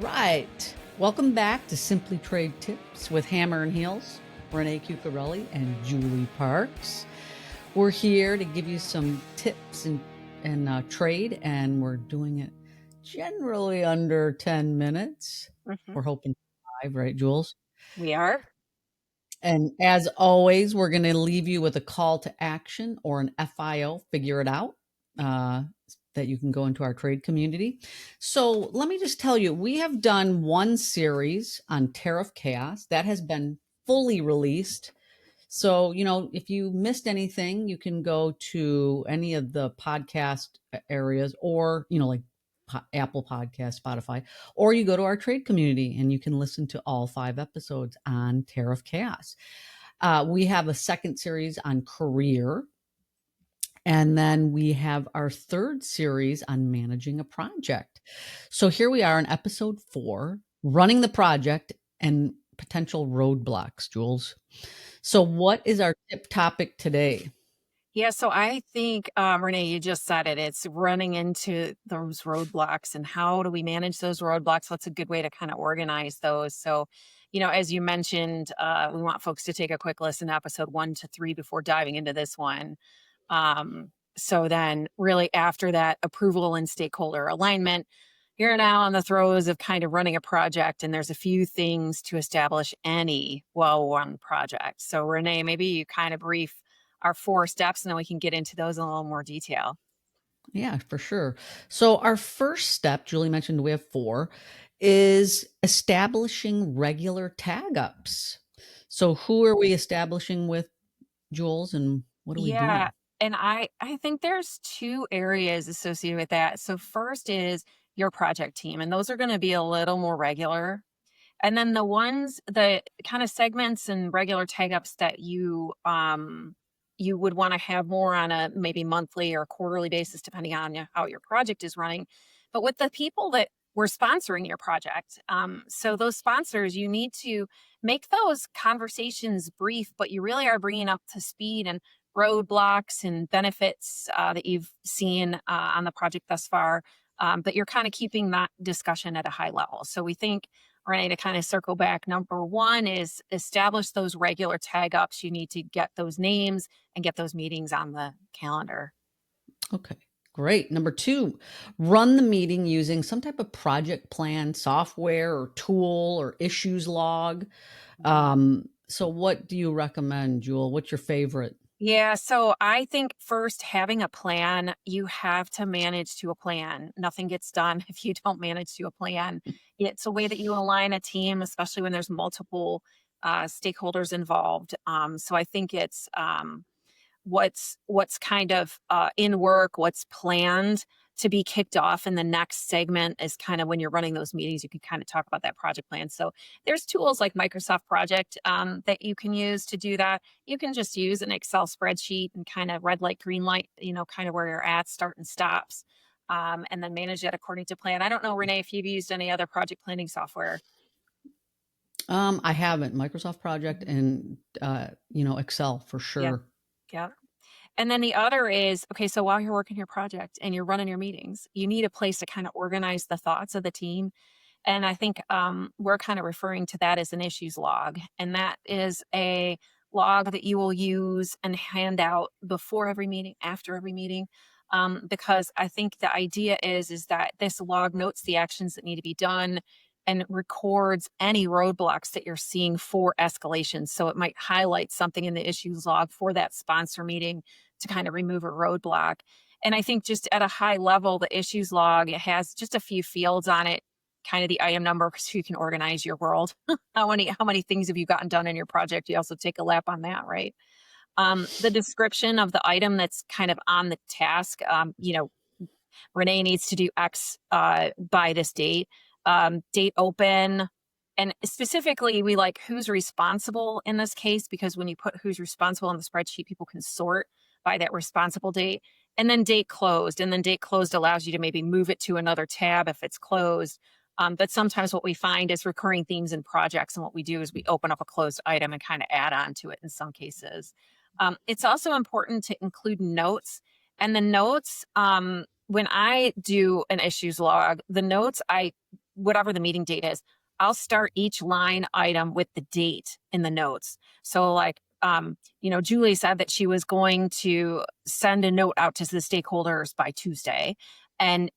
right. Welcome back to Simply Trade Tips with Hammer and Heels, Renee Chiuchiarelli and Julie Parks. We're here to give you some tips and trade, and we're doing it generally under 10 minutes. Mhm. We're hoping 5, right, Jules? We are. And as always, we're going to leave you with a call to action or an FIO, figure it out, that you can go into our trade community. So let me just tell you, we have done one series on tariff chaos that has been fully released. So, if you missed anything, you can go to any of the podcast areas or, like Apple Podcast, Spotify, or you go to our trade community and you can listen to all 5 episodes on tariff chaos. We have a second series on career. And then we have our third series on managing a project. So here we are in episode 4, running the project and potential roadblocks, Jules. So what is our tip topic today? Yeah, so I think, Renee, you just said it. It's running into those roadblocks and how do we manage those roadblocks? What's a good way to kind of organize those? So, as you mentioned, we want folks to take a quick listen to episode 1 to 3 before diving into this one. So then really after that approval and stakeholder alignment, you're now in the throes of kind of running a project, and there's a few things to establish any well-run project. So Renee, maybe you kind of brief our 4 steps and then we can get into those in a little more detail. Yeah, for sure. So our first step, Julie mentioned we have 4, is establishing regular tag ups. So who are we establishing with, Jules, and what are we Yeah. doing? And I think there's 2 areas associated with that. So first is your project team, and those are going to be a little more regular. And then the kind of segments and regular tag ups that you would want to have more on a maybe monthly or quarterly basis, depending on how your project is running. But with the people that were sponsoring your project, so those sponsors, you need to make those conversations brief, but you really are bringing up to speed and roadblocks and benefits that you've seen on the project thus far. But you're kind of keeping that discussion at a high level. So we think, Renee, to kind of circle back, number 1 is establish those regular tag ups. You need to get those names and get those meetings on the calendar. Okay, great. Number 2, run the meeting using some type of project plan software or tool or issues log. So what do you recommend, Jewel? What's your favorite? Yeah, so I think first having a plan, you have to manage to a plan. Nothing gets done if you don't manage to a plan. It's a way that you align a team, especially when there's multiple stakeholders involved. So I think it's what's kind of in work, what's planned to be kicked off in the next segment is kind of when you're running those meetings, you can kind of talk about that project plan. So there's tools like Microsoft Project that you can use to do that. You can just use an Excel spreadsheet and kind of red light, green light, kind of where you're at, start and stops, and then manage that according to plan. I don't know, Renee, if you've used any other project planning software. I haven't. Microsoft Project and Excel for Yeah. sure. Yeah. And then the other is, okay, so while you're working your project and you're running your meetings, you need a place to kind of organize the thoughts of the team. And I think we're kind of referring to that as an issues log. And that is a log that you will use and hand out before every meeting, after every meeting. Because I think the idea is that this log notes the actions that need to be done and records any roadblocks that you're seeing for escalation. So it might highlight something in the issues log for that sponsor meeting to kind of remove a roadblock. And I think just at a high level, the issues log, it has just a few fields on it, kind of the item number, so you can organize your world. How many things have you gotten done in your project? You also take a lap on that, right? The description of the item that's kind of on the task, Renee needs to do X by this date, date open. And specifically, we like who's responsible in this case, because when you put who's responsible in the spreadsheet, people can sort by that responsible date. And then date closed. And then date closed allows you to maybe move it to another tab if it's closed. But sometimes what we find is recurring themes in projects. And what we do is we open up a closed item and kind of add on to it in some cases. It's also important to include notes. And the notes, when I do an issues log, the notes, I whatever the meeting date is, I'll start each line item with the date in the notes. So like, Julie said that she was going to send a note out to the stakeholders by Tuesday. And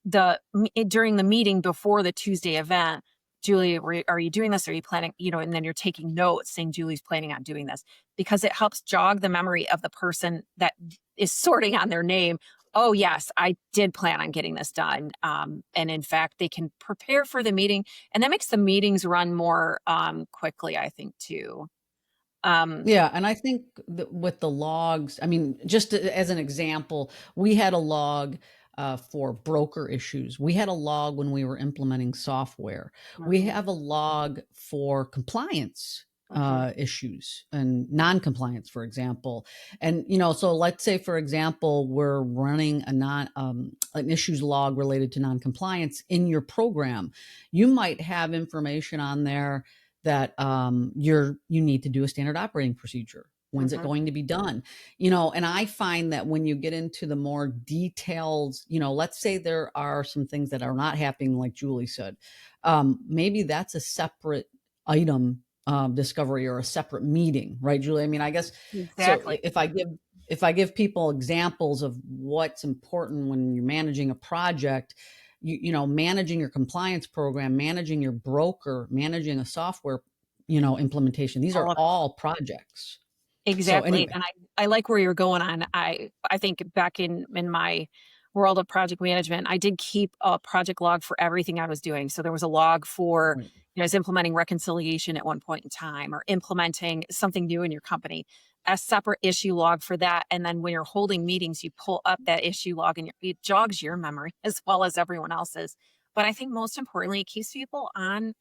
during the meeting before the Tuesday event, Julie, are you doing this? Are you planning, and then you're taking notes saying Julie's planning on doing this, because it helps jog the memory of the person that is sorting on their name. Oh, yes, I did plan on getting this done. And in fact, they can prepare for the meeting, and that makes the meetings run more quickly, I think, too. Yeah, and I think with the logs, I mean, just as an example, we had a log for broker issues. We had a log when we were implementing software. We Mhm, have a log for compliance mhm, issues and non-compliance, for example. And so let's say, for example, we're running an issues log related to non-compliance in your program. You might have information on there that you need to do a standard operating procedure. When's it mhm. going to be done? And I find that when you get into the more details, let's say there are some things that are not happening, like Julie said, maybe that's a separate item, discovery, or a separate meeting, right, Julie? I mean, I guess so. Exactly. If I give people examples of what's important when you're managing a project, managing your compliance program, managing your broker, managing a software, implementation. These All are of it. all projects. So Exactly, anyway, and I like where you're going on. I think back in my world of project management, I did keep a project log for everything I was doing. So there was a log for, right. I was implementing reconciliation at one point in time, or implementing something new in your company, a separate issue log for that. And then when you're holding meetings, you pull up that issue log, and it jogs your memory as well as everyone else's. But I think most importantly, it keeps people on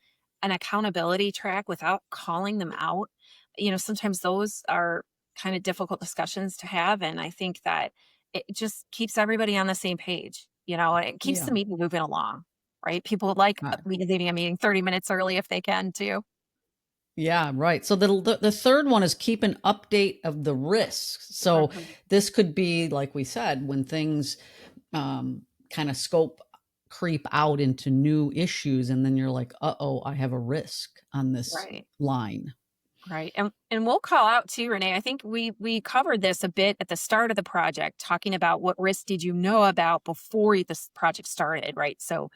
an accountability track without calling them out. Sometimes those are kind of difficult discussions to have. And I think that it just keeps everybody on the same page, and it keeps Yeah. the meeting moving along, right? People like leaving a meeting 30 minutes early if they can too. Yeah, right. So the third one is keep an update of the risks. So Mhm. this could be, like we said, when things kind of scope creep out into new issues, and then you're like, uh-oh, I have a risk on this Right. line. Right. And we'll call out too, Renee. I think we covered this a bit at the start of the project, talking about what risks did you know about before this project started, right? So,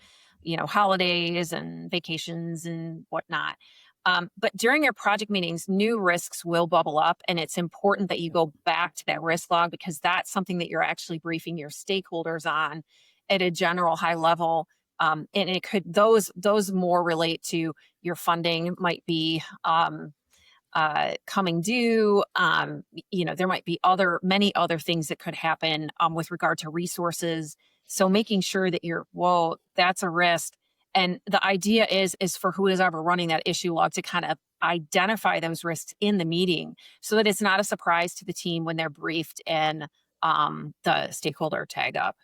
holidays and vacations and whatnot. But during your project meetings, new risks will bubble up, and it's important that you go back to that risk log, because that's something that you're actually briefing your stakeholders on at a general high level. And it could those more relate to your funding might be coming due. There might be many other things that could happen with regard to resources. So making sure that whoa, that's a risk. And the idea is for who is ever running that issue log to kind of identify those risks in the meeting, so that it's not a surprise to the team when they're briefed and the stakeholder tagged up.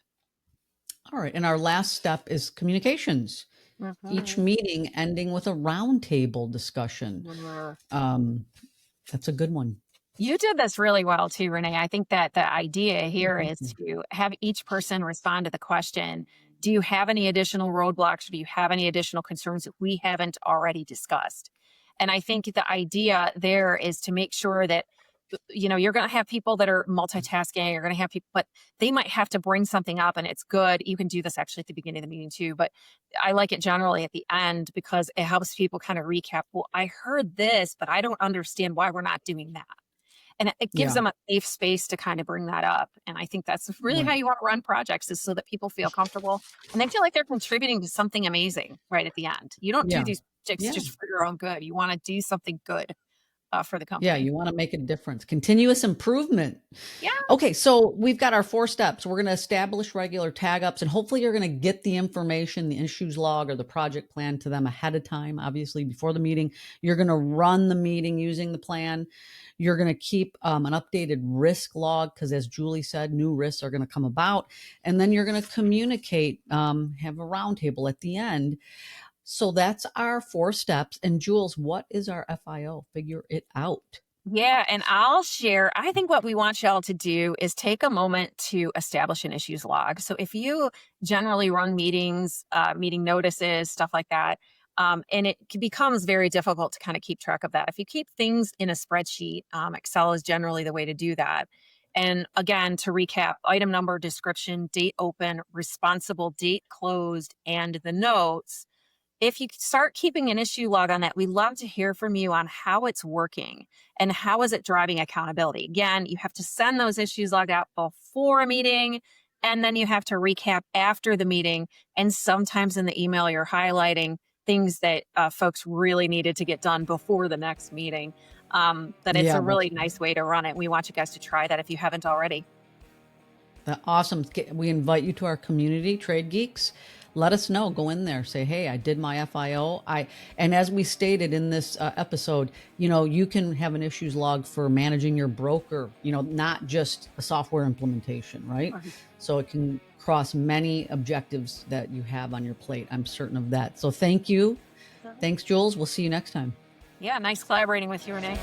All right. And our last step is communications. Each Mhm. meeting ending with a roundtable discussion. Mhm. Um, that's a good one. You did this really well too, Renee. I think that the idea Oh, here thank is you. to have each person respond to the question, do you have any additional roadblocks? Do you have any additional concerns that we haven't already discussed? And I think the idea there is to make sure that, you're going to have people that are multitasking, you're going to have people, but they might have to bring something up, and it's good. You can do this actually at the beginning of the meeting too, but I like it generally at the end, because it helps people kind of recap. Well, I heard this, but I don't understand why we're not doing that, and it gives Yeah, them a safe space to kind of bring that up. And I think that's really how right. you want to run projects, is so that people feel comfortable and they feel like they're contributing to something amazing right at the end. You don't do Yeah. these projects Yeah. just for your own good. You want to do something good for the Yeah, company. you wanna make a difference. Continuous improvement. Yeah. Okay, so we've got our 4 steps. We're gonna establish regular tag ups, and hopefully you're gonna get the information, the issues log or the project plan to them ahead of time, obviously before the meeting. You're gonna run the meeting using the plan. You're gonna keep, an updated risk log, because as Julie said, new risks are gonna come about, and then you're gonna communicate, have a roundtable at the end. So that's our 4 steps. And Jules, what is our FIO? Figure it out. Yeah, and I'll share. I think what we want y'all to do is take a moment to establish an issues log. So if you generally run meetings, meeting notices, stuff like that, and becomes very difficult to kind of keep track of that. If you keep things in a spreadsheet, Excel is generally the way to do that. And again, to recap, item number, description, date open, responsible, date closed, and the notes. If you start keeping an issue log on that, we love to hear from you on how it's working and how is it driving accountability. Again, you have to send those issues logged out before a meeting, and then you have to recap after the meeting. And sometimes in the email, you're highlighting things that folks really needed to get done before the next meeting. But it's Yeah, a that's really nice way to run it. We want you guys to try that if you haven't already. awesome. We invite you to our community, Trade Geeks. Let us know. Go in there. Say, hey, I did my FIO. And as we stated in this episode, you can have an issues log for managing your broker. Not just a software implementation, right? Right. So it can cross many objectives that you have on your plate. I'm certain of that. So thank you. Thanks, Jules. We'll see you next time. Yeah, nice collaborating with you, Renee.